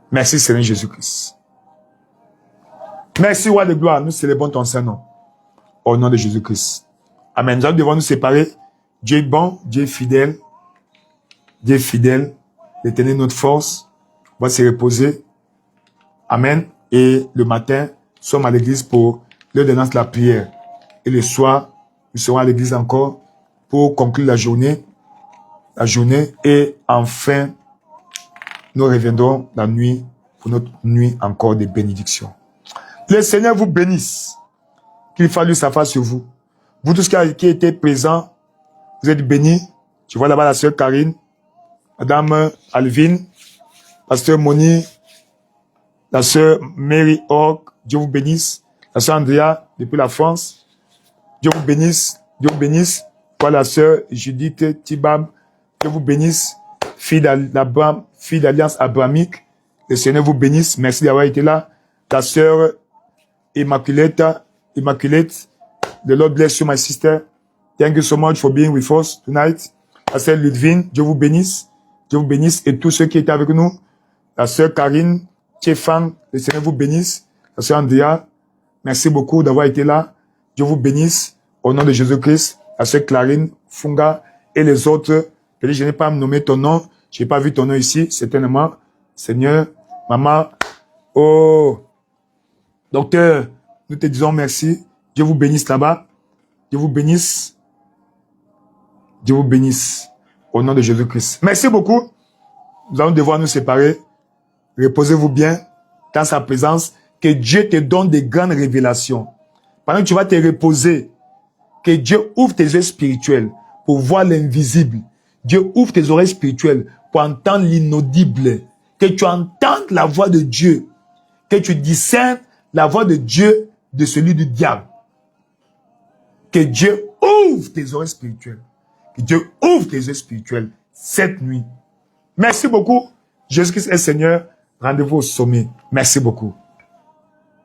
Merci Seigneur Jésus-Christ. Merci roi de gloire. Nous célébrons ton Saint-Nom. Au nom de Jésus-Christ. Amen. Nous devons nous séparer. Dieu est bon, Dieu est fidèle. Dieu est fidèle. L'Éternel notre force. On va se reposer. Amen. Et le matin, nous sommes à l'église pour l'heure de la prière. Et le soir, nous serons à l'église encore pour conclure la journée. Et enfin, nous reviendrons la nuit pour notre nuit encore de bénédiction. Le Seigneur vous bénisse. Qu'il fasse lui sa face sur vous. Vous tous qui étiez présents, vous êtes bénis. Tu vois là-bas la sœur Karine. Madame Alvin, Pasteur Moni, la sœur Mary Ork, Dieu vous bénisse. La sœur Andrea, depuis la France, Dieu vous bénisse. Dieu vous bénisse. Voilà la sœur Judith Tibam, Dieu vous bénisse. Fille d'Alliance Abrahamique, le Seigneur vous bénisse. Merci d'avoir été là. La sœur Immaculate, the Lord bless you, my sister. Thank you so much for being with us tonight. La sœur Ludwine, Dieu vous bénisse. Dieu vous bénisse. Et tous ceux qui étaient avec nous. La sœur Karine, Tchefan, le Seigneur vous bénisse. La sœur Andrea, merci beaucoup d'avoir été là. Dieu vous bénisse. Au nom de Jésus-Christ. La sœur Clarine, Funga et les autres. Peut-être je n'ai pas nommé ton nom. Je n'ai pas vu ton nom ici. Certainement. Seigneur, maman. Oh. Docteur, nous te disons merci. Dieu vous bénisse là-bas. Dieu vous bénisse. Dieu vous bénisse. Au nom de Jésus-Christ. Merci beaucoup. Nous allons devoir nous séparer. Reposez-vous bien dans sa présence. Que Dieu te donne des grandes révélations. Pendant que tu vas te reposer, que Dieu ouvre tes yeux spirituels pour voir l'invisible. Dieu ouvre tes oreilles spirituelles pour entendre l'inaudible. Que tu entendes la voix de Dieu. Que tu discernes la voix de Dieu de celui du diable. Que Dieu ouvre tes oreilles spirituelles. Que Dieu ouvre tes yeux spirituels cette nuit. Merci beaucoup. Jésus-Christ est Seigneur. Rendez-vous au sommet. Merci beaucoup.